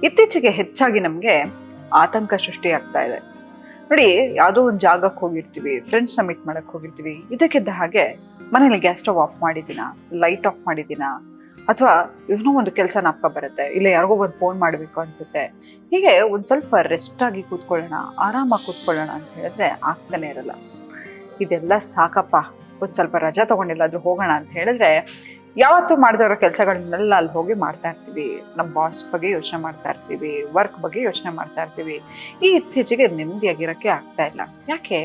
ಇತ್ತೀಚೆಗೆ ಹೆಚ್ಚಾಗಿ ನಮಗೆ ಆತಂಕ ಸೃಷ್ಟಿಯಾಗ್ತಾ ಇದೆ. ನೋಡಿ, ಯಾವುದೋ ಒಂದು ಜಾಗಕ್ಕೆ ಹೋಗಿರ್ತೀವಿ, ಫ್ರೆಂಡ್ಸ್ನ ಮೀಟ್ ಮಾಡಕ್ಕೆ ಹೋಗಿರ್ತೀವಿ, ಇದಕ್ಕಿದ್ದ ಹಾಗೆ ಮನೇಲಿ ಗ್ಯಾಸ್ ಸ್ಟವ್ ಆಫ್ ಮಾಡಿದ್ದೀನ, ಲೈಟ್ ಆಫ್ ಮಾಡಿದ್ದೀನ, ಅಥವಾ ಏನೋ ಒಂದು ಕೆಲಸ ನಾಪ್ಕ ಬರುತ್ತೆ, ಇಲ್ಲ ಯಾರಿಗೋ ಒಂದು ಫೋನ್ ಮಾಡಬೇಕು ಅನ್ಸುತ್ತೆ. ಹೀಗೆ ಒಂದು ಸ್ವಲ್ಪ ರೆಸ್ಟ್ ಆಗಿ ಕೂತ್ಕೊಳ್ಳೋಣ, ಆರಾಮಾಗಿ ಕೂತ್ಕೊಳ್ಳೋಣ ಅಂತ ಹೇಳಿದ್ರೆ ಆಗ್ತಾನೆ ಇರಲ್ಲ. ಇದೆಲ್ಲ ಸಾಕಪ್ಪ, ಒಂದು ಸ್ವಲ್ಪ ರಜಾ ತಗೊಂಡಿಲ್ಲಾದ್ರೂ ಹೋಗೋಣ ಅಂತ ಹೇಳಿದ್ರೆ ಯಾವತ್ತೂ ಮಾಡಿದವರ ಕೆಲಸಗಳನ್ನೆಲ್ಲ ಅಲ್ಲಿ ಹೋಗಿ ಮಾಡ್ತಾ ಇರ್ತೀವಿ. ನಮ್ಮ ಬಾಸ್ ಬಗ್ಗೆ ಯೋಚನೆ ಮಾಡ್ತಾ ಇರ್ತೀವಿ, ವರ್ಕ್ ಬಗ್ಗೆ ಯೋಚನೆ ಮಾಡ್ತಾ ಇರ್ತೀವಿ. ಈ ಇತ್ತೀಚೆಗೆ ನೆಮ್ಮದಿಯಾಗಿರೋಕ್ಕೆ ಆಗ್ತಾ ಇಲ್ಲ. ಯಾಕೆ?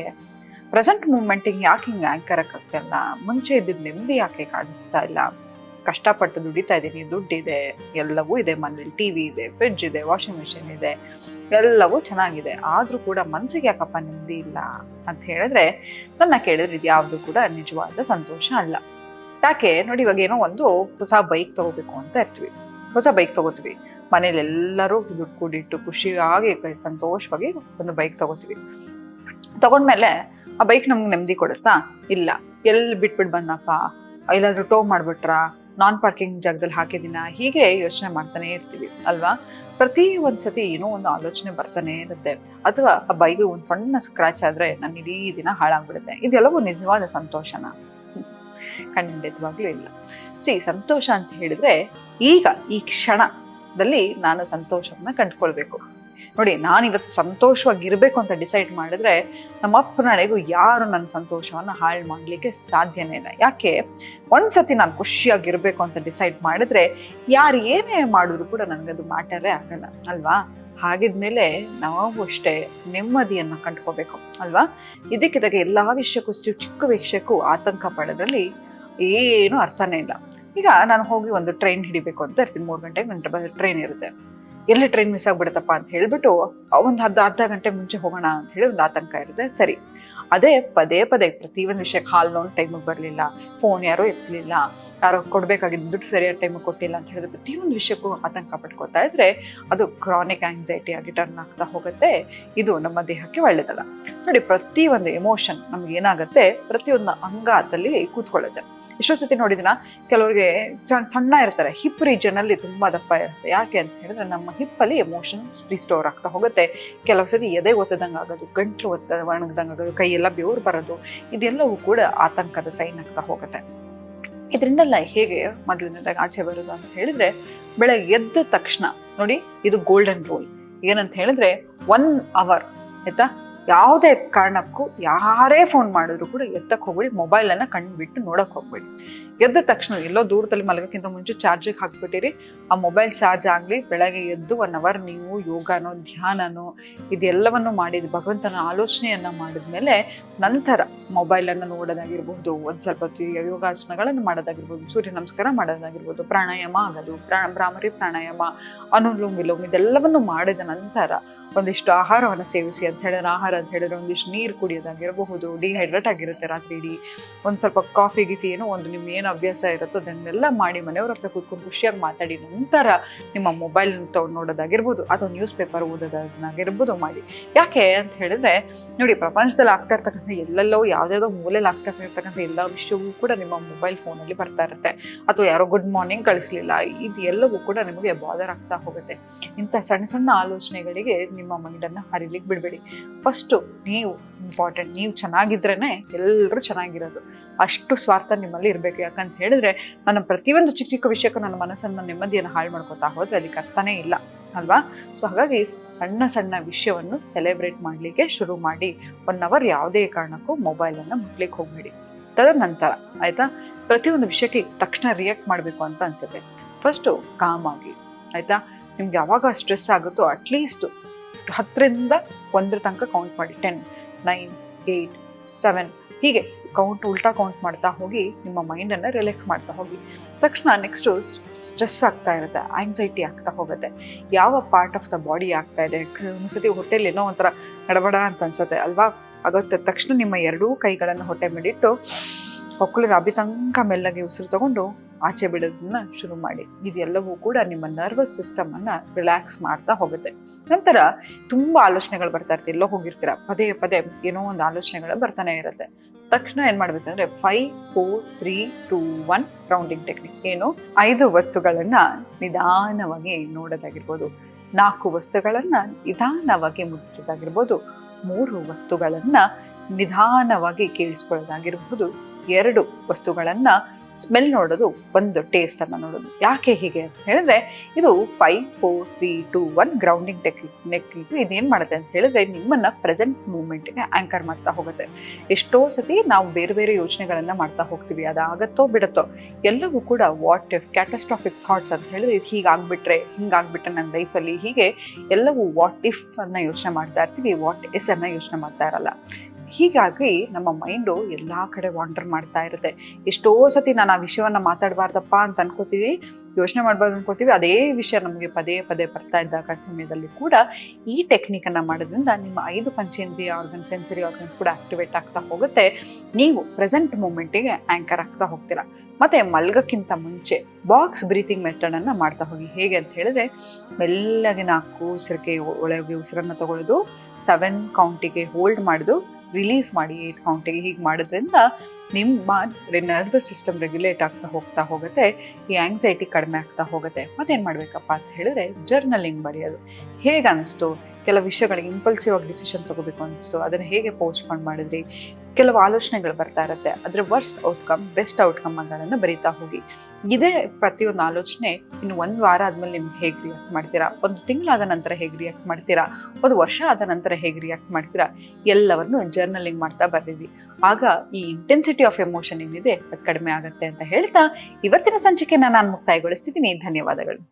ಪ್ರೆಸೆಂಟ್ ಮೂಮೆಂಟಿಗೆ ಯಾಕೆ ಹಿಂಗೆ ಆ್ಯಂಕರ್ ಆಗ್ತಾ ಇಲ್ಲ? ಮುಂಚೆ ಇದ್ದಿದ್ದು ನೆಮ್ಮದಿ ಯಾಕೆ ಕಾಣಿಸ್ತಾ ಇಲ್ಲ? ಕಷ್ಟಪಟ್ಟು ದುಡಿತಾ ಇದ್ದೀನಿ, ದುಡ್ಡಿದೆ, ಎಲ್ಲವೂ ಇದೆ, ಮನೇಲಿ ಟಿ ವಿ ಇದೆ, ಫ್ರಿಡ್ಜ್ ಇದೆ, ವಾಷಿಂಗ್ ಮಿಷಿನ್ ಇದೆ, ಎಲ್ಲವೂ ಚೆನ್ನಾಗಿದೆ, ಆದರೂ ಕೂಡ ಮನಸ್ಸಿಗೆ ಯಾಕಪ್ಪ ನೆಮ್ಮದಿ ಇಲ್ಲ ಅಂತ ಹೇಳಿದ್ರೆ, ನನ್ನ ಕೇಳಿದ್ರೆ ಇದು ಯಾವುದು ಕೂಡ ನಿಜವಾದ ಸಂತೋಷ ಅಲ್ಲ. ಯಾಕೆ ನೋಡಿ, ಇವಾಗ ಏನೋ ಒಂದು ಹೊಸ ಬೈಕ್ ತಗೋಬೇಕು ಅಂತ ಇರ್ತೀವಿ, ಹೊಸ ಬೈಕ್ ತಗೋತೀವಿ, ಮನೇಲಿ ಎಲ್ಲರೂ ದುಡ್ಡು ಕೂಡಿಟ್ಟು ಖುಷಿಯಾಗಿ ಸಂತೋಷವಾಗಿ ಒಂದು ಬೈಕ್ ತಗೋತೀವಿ. ತಗೊಂಡ್ಮೇಲೆ ಆ ಬೈಕ್ ನಮ್ಗೆ ನೆಮ್ಮದಿ ಕೊಡುತ್ತಾ? ಇಲ್ಲ. ಎಲ್ಲಿ ಬಿಟ್ಬಿಟ್ಟು ಬಂದಪ್ಪ, ಎಲ್ಲಾದ್ರೂ ಟೋ ಮಾಡ್ಬಿಟ್ರಾ, ನಾನ್ ಪಾರ್ಕಿಂಗ್ ಜಾಗದಲ್ಲಿ ಹಾಕಿದಿನ, ಹೀಗೆ ಯೋಚನೆ ಮಾಡ್ತಾನೆ ಇರ್ತೀವಿ ಅಲ್ವಾ? ಪ್ರತಿ ಒಂದ್ಸತಿ ಏನೋ ಒಂದು ಆಲೋಚನೆ ಬರ್ತಾನೆ ಇರುತ್ತೆ. ಅಥವಾ ಆ ಬೈಕ್ ಒಂದು ಸಣ್ಣ ಸ್ಕ್ರಾಚ್ ಆದ್ರೆ ನನ್ನ ಇಡೀ ದಿನ ಹಾಳಾಗ್ಬಿಡುತ್ತೆ. ಇದೆಲ್ಲವೂ ನಿಜವಾದ ಸಂತೋಷನ? ಖಂಡಿತವಾಗ್ಲೂ ಇಲ್ಲ. ಸಂತೋಷ ಅಂತ ಹೇಳಿದ್ರೆ ಈಗ ಈ ಕ್ಷಣದಲ್ಲಿ ನಾನು ಸಂತೋಷವನ್ನ ಕಂಡುಕೊಳ್ಬೇಕು. ನೋಡಿ, ನಾನಿವತ್ತು ಸಂತೋಷವಾಗಿರ್ಬೇಕು ಅಂತ ಡಿಸೈಡ್ ಮಾಡಿದ್ರೆ ನಮ್ಮ ಅಪ್ಪನಡೆಗೂ ಯಾರು ನನ್ನ ಸಂತೋಷವನ್ನ ಹಾಳು ಮಾಡ್ಲಿಕ್ಕೆ ಸಾಧ್ಯನೇ ಇಲ್ಲ. ಯಾಕೆ? ಒಂದ್ಸತಿ ನಾನು ಖುಷಿಯಾಗಿರ್ಬೇಕು ಅಂತ ಡಿಸೈಡ್ ಮಾಡಿದ್ರೆ ಯಾರು ಏನೇ ಮಾಡಿದ್ರು ಕೂಡ ನನಗದು ಮ್ಯಾಟರೇ ಆಗಲ್ಲ ಅಲ್ವಾ? ಹಾಗಿದ್ಮೇಲೆ ನಾವು ಅಷ್ಟೇ ನೆಮ್ಮದಿಯನ್ನು ಕಂಡುಕೋಬೇಕು ಅಲ್ವಾ? ಇದಕ್ಕಿದಾಗ ಎಲ್ಲ ವಿಷಯಕ್ಕೂ, ಚಿಕ್ಕ ವಿಷಯಕ್ಕೂ ಆತಂಕ ಪಡೋದ್ರಲ್ಲಿ ಏನು ಅರ್ಥನೇ ಇಲ್ಲ. ಈಗ ನಾನು ಹೋಗಿ ಒಂದು ಟ್ರೈನ್ ಹಿಡಿಬೇಕು ಅಂತ ಇರ್ತೀನಿ, 3 ಗಂಟೆಗೆ ನನ್ನ ಟ್ರೈನ್ ಇರುತ್ತೆ. ಎಲ್ಲಿ ಟ್ರೈನ್ ಮಿಸ್ ಆಗ್ಬಿಡುತ್ತಪ್ಪ ಅಂತ ಹೇಳ್ಬಿಟ್ಟು ಒಂದು ಅರ್ಧ ಗಂಟೆ ಮುಂಚೆ ಹೋಗೋಣ ಅಂತ ಹೇಳಿ ಒಂದು ಆತಂಕ ಇರುತ್ತೆ. ಸರಿ, ಅದೇ ಪದೇ ಪ್ರತಿಯೊಂದು ವಿಷಯಕ್ಕೆ ಹಾಲು ಟೈಮಿಗೆ ಬರಲಿಲ್ಲ, ಫೋನ್ ಯಾರೋ ಎತ್ತಲಿಲ್ಲ, ಯಾರೋ ಕೊಡಬೇಕಾಗಿದ್ದು ದುಡ್ಡು ಸರಿಯಾದ ಟೈಮಿಗೆ ಕೊಟ್ಟಿಲ್ಲ ಅಂತ ಹೇಳಿದ್ರೆ ಪ್ರತಿಯೊಂದು ವಿಷಯಕ್ಕೂ ಆತಂಕ ಪಡ್ಕೋತಾ ಇದ್ರೆ ಅದು ಕ್ರಾನಿಕ್ ಆಂಗ್ಸೈಟಿ ಆಗಿ ಟರ್ನ್ ಆಗ್ತಾ ಹೋಗುತ್ತೆ. ಇದು ನಮ್ಮ ದೇಹಕ್ಕೆ ಒಳ್ಳೆಯದಲ್ಲ. ನೋಡಿ, ಪ್ರತಿಯೊಂದು ಎಮೋಷನ್ ನಮ್ಗೆ ಏನಾಗುತ್ತೆ, ಪ್ರತಿಯೊಂದು ಅಂಗದಲ್ಲಿ ಕೂತ್ಕೊಳ್ಳುತ್ತೆ. ಎಷ್ಟೋ ಸತಿ ನೋಡಿದಿನ, ಕೆಲವರಿಗೆ ಸಣ್ಣ ಇರ್ತಾರೆ, ಹಿಪ್ ರೀಜನ್ ಅಲ್ಲಿ ತುಂಬಾ ದಪ್ಪ ಇರುತ್ತೆ. ಯಾಕೆ ಅಂತ ಹೇಳಿದ್ರೆ ನಮ್ಮ ಹಿಪ್ಪಲ್ಲಿ ಎಮೋಷನ್ಸ್ ರಿಸ್ಟೋರ್ ಆಗ್ತಾ ಹೋಗುತ್ತೆ. ಕೆಲವು ಸತಿ ಎದೆ ಒತ್ತದಂಗೆ ಆಗೋದು, ಗಂಟ್ಲು ಒಣಗದಂಗೆ ಆಗೋದು, ಕೈಯೆಲ್ಲ ಬೆವರು ಬರೋದು, ಇದೆಲ್ಲವೂ ಕೂಡ ಆತಂಕದ ಸೈನ್ ಆಗ್ತಾ ಹೋಗುತ್ತೆ. ಇದರಿಂದೆಲ್ಲ ಹೇಗೆ ಮೊದಲಿನದಾಗ ಆಚೆ ಬರೋದು ಅಂತ ಹೇಳಿದ್ರೆ, ಬೆಳಗ್ಗೆ ಎದ್ದ ತಕ್ಷಣ ನೋಡಿ, ಇದು ಗೋಲ್ಡನ್ ರೂಲ್. ಏನಂತ ಹೇಳಿದ್ರೆ 1 ಅವರ್ ಆಯ್ತಾ, ಯಾವುದೇ ಕಾರಣಕ್ಕೂ ಯಾರೇ ಫೋನ್ ಮಾಡಿದ್ರು ಕೂಡ ಎತ್ತಕ್ಕೆ ಹೋಗ್ಬೇಡಿ, ಮೊಬೈಲನ್ನು ಕಣ್ಬಿಟ್ಟು ನೋಡಕ್ಕೆ ಹೋಗ್ಬೇಡಿ. ಎದ್ದ ತಕ್ಷಣ ಎಲ್ಲೋ ದೂರದಲ್ಲಿ ಮಲಗೋಕ್ಕಿಂತ ಮುಂಚೆ ಚಾರ್ಜಿಗೆ ಹಾಕ್ಬಿಟ್ಟಿರಿ. ಆ ಮೊಬೈಲ್ ಚಾರ್ಜ್ ಆಗಲಿ. ಬೆಳಗ್ಗೆ ಎದ್ದು 1 ಅವರ್ ನೀವು ಯೋಗನೋ, ಧ್ಯಾನನೋ ಇದೆಲ್ಲವನ್ನು ಮಾಡಿದ ಭಗವಂತನ ಆಲೋಚನೆಯನ್ನು ಮಾಡಿದ್ಮೇಲೆ ನಂತರ ಮೊಬೈಲನ್ನು ನೋಡೋದಾಗಿರ್ಬೋದು, ಒಂದು ಸ್ವಲ್ಪ ಯೋಗಾಸನಗಳನ್ನು ಮಾಡೋದಾಗಿರ್ಬೋದು, ಸೂರ್ಯ ನಮಸ್ಕಾರ ಮಾಡೋದಾಗಿರ್ಬೋದು, ಪ್ರಾಣಾಯಾಮ ಆಗೋದು, ಭ್ರಾಮರಿ ಪ್ರಾಣಾಯಾಮ, ಅನುಲೋಮ ವಿಲೋಮ, ಇದೆಲ್ಲವನ್ನು ಮಾಡಿದ ನಂತರ ಒಂದಿಷ್ಟು ಆಹಾರವನ್ನು ಸೇವಿಸಿ ಅಂತ ಹೇಳಿದ್ರೆ, ಆಹಾರ ಅಂತ ಹೇಳಿದ್ರೆ ಒಂದಿಷ್ಟು ನೀರು ಕುಡಿಯೋದಾಗಿರಬಹುದು, ಡಿಹೈಡ್ರೇಟ್ ಆಗಿರುತ್ತೆ ರಾತ್ರಿ ಇಡೀ, ಒಂದು ಸ್ವಲ್ಪ ಕಾಫಿ ಗಿಫಿ ಏನೋ ಒಂದು ನಿಮ್ಮ ಏನು ಅಭ್ಯಾಸ ಇರುತ್ತೋ ಅದನ್ನೆಲ್ಲ ಮಾಡಿ ಮನೆಯವ್ರ ಹತ್ರ ಕೂತ್ಕೊಂಡು ಖುಷಿಯಾಗಿ ಮಾತಾಡಿ ನಂತರ ನಿಮ್ಮ ಮೊಬೈಲ್ ತಗೊಂಡು ನೋಡೋದಾಗಿರ್ಬೋದು ಅಥವಾ ನ್ಯೂಸ್ ಪೇಪರ್ ಓದೋದಾಗಿರ್ಬೋದು ಮಾಡಿ. ಯಾಕೆ ಅಂತ ಹೇಳಿದ್ರೆ ನೋಡಿ, ಪ್ರಪಂಚದಲ್ಲಿ ಆಗ್ತಾ ಇರ್ತಕ್ಕಂಥ ಎಲ್ಲೆಲ್ಲೋ ಯಾವುದ್ಯಾವುದೋ ಮೂಲೆಯಲ್ಲಿ ಆಗ್ತಾ ಇರ್ತಕ್ಕಂಥ ಎಲ್ಲ ವಿಷಯವೂ ಕೂಡ ನಿಮ್ಮ ಮೊಬೈಲ್ ಫೋನಲ್ಲಿ ಬರ್ತಾ ಇರುತ್ತೆ. ಅಥವಾ ಯಾರೋ ಗುಡ್ ಮಾರ್ನಿಂಗ್ ಕಳಿಸ್ಲಿಲ್ಲ, ಇದು ಎಲ್ಲವೂ ಕೂಡ ನಿಮಗೆ ಬಾದರ್ ಆಗ್ತಾ ಹೋಗುತ್ತೆ. ಇಂಥ ಸಣ್ಣ ಸಣ್ಣ ಆಲೋಚನೆಗಳಿಗೆ ನಿಮ್ಮ ಮೈಂಡನ್ನು ಹರಿಲಿಕ್ಕೆ ಬಿಡಬೇಡಿ. ಫಸ್ಟು ನೀವು ಇಂಪಾರ್ಟೆಂಟ್. ನೀವು ಚೆನ್ನಾಗಿದ್ರೇನೆ ಎಲ್ಲರೂ ಚೆನ್ನಾಗಿರೋದು. ಅಷ್ಟು ಸ್ವಾರ್ಥ ನಿಮ್ಮಲ್ಲಿ ಇರಬೇಕು. ಯಾಕಂತ ಹೇಳಿದ್ರೆ ನನ್ನ ಪ್ರತಿಯೊಂದು ಚಿಕ್ಕ ಚಿಕ್ಕ ವಿಷಯಕ್ಕೂ ನನ್ನ ಮನಸ್ಸನ್ನು ನೆಮ್ಮದಿಯನ್ನು ಹಾಳು ಮಾಡ್ಕೊತಾ ಹೋದ್ರೆ ಅದಕ್ಕೆ ಅರ್ಥನೇ ಇಲ್ಲ ಅಲ್ವಾ? ಸೊ ಹಾಗಾಗಿ ಸಣ್ಣ ಸಣ್ಣ ವಿಷಯವನ್ನು ಸೆಲೆಬ್ರೇಟ್ ಮಾಡಲಿಕ್ಕೆ ಶುರು ಮಾಡಿ. 1 ಅವರ್ ಯಾವುದೇ ಕಾರಣಕ್ಕೂ ಮೊಬೈಲನ್ನು ಮುಟ್ಲಿಕ್ಕೆ ಹೋಗಬೇಡಿ. ತದನಂತರ ಆಯಿತಾ, ಪ್ರತಿಯೊಂದು ವಿಷಯಕ್ಕೆ ತಕ್ಷಣ ರಿಯಾಕ್ಟ್ ಮಾಡಬೇಕು ಅಂತ ಅನಿಸುತ್ತೆ. ಫಸ್ಟು ಕಾಮ್ ಆಗಿ ಆಯಿತಾ. ನಿಮ್ಗೆ ಯಾವಾಗ ಸ್ಟ್ರೆಸ್ ಆಗುತ್ತೋ ಅಟ್ಲೀಸ್ಟ್ 10ರಿಂದ 1 ತನಕ ಕೌಂಟ್ ಮಾಡಿ. 10, 9, 8, 7 ಹೀಗೆ ಉಲ್ಟಾ ಕೌಂಟ್ ಮಾಡ್ತಾ ಹೋಗಿ ನಿಮ್ಮ ಮೈಂಡನ್ನು ರಿಲ್ಯಾಕ್ಸ್ ಮಾಡ್ತಾ ಹೋಗಿ. ತಕ್ಷಣ ನೆಕ್ಸ್ಟು ಸ್ಟ್ರೆಸ್ ಆಗ್ತಾ ಇರುತ್ತೆ, ಆಂಗ್ಸೈಟಿ ಆಗ್ತಾ ಹೋಗುತ್ತೆ. ಯಾವ ಪಾರ್ಟ್ ಆಫ್ ದ ಬಾಡಿ ಆಗ್ತಾ ಇದೆ, ಒಂದ್ಸತಿ ಹೊಟ್ಟೆಲಿ ಏನೋ ಒಂಥರ ಗಡಬಡ ಅಂತ ಅನ್ಸುತ್ತೆ ಅಲ್ವಾ? ಆಗುತ್ತೆ ತಕ್ಷಣ ನಿಮ್ಮ 2 ಕೈಗಳನ್ನು ಹೊಟ್ಟೆ ಮೇಲಿಟ್ಟು ಹೊಕ್ಕಳು ರಾಬಿ ತನಕ ಮೆಲ್ಲಗೆ ಉಸಿರು ತಗೊಂಡು ಆಚೆ ಬಿಡೋದನ್ನ ಶುರು ಮಾಡಿ. ಇದೆಲ್ಲವೂ ಕೂಡ ನಿಮ್ಮ ನರ್ವಸ್ ಸಿಸ್ಟಮನ್ನು ರಿಲ್ಯಾಕ್ಸ್ ಮಾಡ್ತಾ ಹೋಗುತ್ತೆ. ನಂತರ ತುಂಬ ಆಲೋಚನೆಗಳು ಬರ್ತಾ ಇರುತ್ತೆ, ಎಲ್ಲೋ ಹೋಗಿರ್ತೀರ, ಪದೇ ಏನೋ ಒಂದು ಆಲೋಚನೆಗಳು ಬರ್ತಾನೆ ಇರುತ್ತೆ. ತಕ್ಷಣ ಏನು ಮಾಡಬೇಕಂದ್ರೆ 5, 4, 3, 2, 1 ರೌಂಡಿಂಗ್ ಟೆಕ್ನಿಕ್. ಏನು 5 ವಸ್ತುಗಳನ್ನು ನಿಧಾನವಾಗಿ ನೋಡೋದಾಗಿರ್ಬೋದು. 4 ವಸ್ತುಗಳನ್ನ ನಿಧಾನವಾಗಿ ಮುಟ್ಟೋದಾಗಿರ್ಬೋದು, 3 ವಸ್ತುಗಳನ್ನ ನಿಧಾನವಾಗಿ ಕೇಳಿಸ್ಕೊಳ್ಳೋದಾಗಿರ್ಬೋದು, 2 ವಸ್ತುಗಳನ್ನ ಸ್ಮೆಲ್ ನೋಡೋದು, 1 ಟೇಸ್ಟ್ ಅನ್ನ ನೋಡೋದು. ಯಾಕೆ ಹೀಗೆ ಅಂತ ಹೇಳಿದ್ರೆ ಇದು 5 4 3 2 1 ಗ್ರೌಂಡಿಂಗ್ ಟೆಕ್ನಿಕ್. ಇದೇನ್ ಮಾಡುತ್ತೆ ಅಂತ ಹೇಳಿದ್ರೆ ನಿಮ್ಮನ್ನ ಪ್ರೆಸೆಂಟ್ ಮೂಮೆಂಟ್ಗೆ ಆಂಕರ್ ಮಾಡ್ತಾ ಹೋಗುತ್ತೆ. ಎಷ್ಟೋ ಸತಿ ನಾವು ಬೇರೆ ಬೇರೆ ಯೋಚನೆಗಳನ್ನ ಮಾಡ್ತಾ ಹೋಗ್ತೀವಿ, ಅದಾಗತ್ತೋ ಬಿಡುತ್ತೋ, ಎಲ್ಲವೂ ಕೂಡ ವಾಟ್ ಇಫ್, ಕ್ಯಾಟಸ್ಟ್ರಾಫಿಕ್ ಥಾಟ್ಸ್ ಅಂತ ಹೇಳಿದ್ರೆ ಹೀಗಾಗ್ಬಿಟ್ರೆ, ಹಿಂಗಾಗ್ಬಿಟ್ರೆ ನನ್ನ ಲೈಫಲ್ಲಿ, ಹೀಗೆ ಎಲ್ಲವೂ ವಾಟ್ ಇಫ್ ಅನ್ನ ಯೋಚನೆ ಮಾಡ್ತಾ ಇರ್ತೀವಿ, ವಾಟ್ ಇಸ್ ಅನ್ನ ಯೋಚನೆ ಮಾಡ್ತಾ ಇರಲ್ಲ. ಹೀಗಾಗಿ ನಮ್ಮ ಮೈಂಡು ಎಲ್ಲ ಕಡೆ ವಾಂಡರ್ ಮಾಡ್ತಾ ಇರುತ್ತೆ. ಎಷ್ಟೋ ಸತಿ ನಾನು ಆ ವಿಷಯವನ್ನ ಮಾತಾಡಬಾರ್ದಪ್ಪ ಅಂತ ಅನ್ಕೋತೀವಿ, ಯೋಚನೆ ಮಾಡ್ಬಾರ್ದು ಅನ್ಕೋತೀವಿ, ಅದೇ ವಿಷಯ ನಮಗೆ ಪದೇ ಪದೇ ಬರ್ತಾ ಇದ್ದಾಗ ಸಮಯದಲ್ಲಿ ಕೂಡ ಈ ಟೆಕ್ನಿಕ್ ಅನ್ನ ಮಾಡೋದ್ರಿಂದ ನಿಮ್ಮ 5 ಪಂಚೇಂದ್ರಿಯ ಆರ್ಗನ್, ಸೆನ್ಸರಿ ಆರ್ಗನ್ಸ್ ಕೂಡ ಆಕ್ಟಿವೇಟ್ ಆಗ್ತಾ ಹೋಗುತ್ತೆ. ನೀವು ಪ್ರೆಸೆಂಟ್ ಮೂಮೆಂಟಿಗೆ ಆಂಕರ್ ಆಗ್ತಾ ಹೋಗ್ತೀರಾ. ಮತ್ತೆ ಮಲ್ಗಕ್ಕಿಂತ ಮುಂಚೆ ಬಾಕ್ಸ್ ಬ್ರೀತಿಂಗ್ ಮೆಥಡ್ ಅನ್ನ ಮಾಡ್ತಾ ಹೋಗಿ. ಹೇಗೆ ಅಂತ ಹೇಳಿದ್ರೆ ಮೆಲ್ಲಗೆ 4 ಉಸಿರಿಗೆ ಒಳಗೆ ಉಸಿರನ್ನ ತಗೊಳ್ಳೋದು, 7 ಕೌಂಟಿಗೆ ಹೋಲ್ಡ್ ಮಾಡೋದು, ರಿಲೀಸ್ ಮಾಡಿ 8 ಕೌಂಟಿಗೆ. ಹೀಗೆ ಮಾಡೋದ್ರಿಂದ ನಿಮ್ಮ ನರ್ವಸ್ ಸಿಸ್ಟಮ್ ರೆಗ್ಯುಲೇಟ್ ಆಗ್ತಾ ಹೋಗುತ್ತೆ, ಈ ಆಂಗ್ಸೈಟಿ ಕಡಿಮೆ ಆಗ್ತಾ ಹೋಗುತ್ತೆ. ಮತ್ತೇನು ಮಾಡಬೇಕಪ್ಪ ಅಂತ ಹೇಳಿದ್ರೆ ಜರ್ನಲಿಂಗ್ ಬರೆಯೋದು. ಹೇಗೆ ಅನಿಸ್ತು, ಕೆಲವು ವಿಷಯಗಳಿಗೆ ಇಂಪಲ್ಸಿವ್ ಆಗಿ ಡಿಸಿಷನ್ ತಗೋಬೇಕು ಅನಿಸ್ತು, ಅದನ್ನು ಹೇಗೆ ಪೋಸ್ಟ್ಪೋನ್ ಮಾಡಿದ್ರಿ, ಕೆಲವು ಆಲೋಚನೆಗಳು ಬರ್ತಾ ಇರುತ್ತೆ, ಅದರ ವರ್ಸ್ಟ್ ಔಟ್ಕಮ್, ಬೆಸ್ಟ್ ಔಟ್ಕಮ್ಗಳನ್ನು ಬರೀತಾ ಹೋಗಿ. ಇದೇ ಪ್ರತಿಯೊಂದು ಆಲೋಚನೆ ಇನ್ನು 1 ವಾರ ಆದಮೇಲೆ ನಿಮ್ಗೆ ಹೇಗೆ ರಿಯಾಕ್ಟ್ ಮಾಡ್ತೀರಾ, 1 ತಿಂಗಳಾದ ನಂತರ ಹೇಗೆ ರಿಯಾಕ್ಟ್ ಮಾಡ್ತೀರಾ, 1 ವರ್ಷ ಆದ ನಂತರ ಹೇಗೆ ರಿಯಾಕ್ಟ್ ಮಾಡ್ತೀರಾ, ಎಲ್ಲವನ್ನು ಜರ್ನಲಿಂಗ್ ಮಾಡ್ತಾ ಬರ್ತೀವಿ. ಆಗ ಈ ಇಂಟೆನ್ಸಿಟಿ ಆಫ್ ಎಮೋಷನ್ ಏನಿದೆ ಅದು ಕಡಿಮೆ ಆಗುತ್ತೆ ಅಂತ ಹೇಳ್ತಾ ಇವತ್ತಿನ ಸಂಚಿಕೆನ ನಾನು ಮುಕ್ತಾಯಗೊಳಿಸ್ತಿದ್ದೀನಿ. ಧನ್ಯವಾದಗಳು.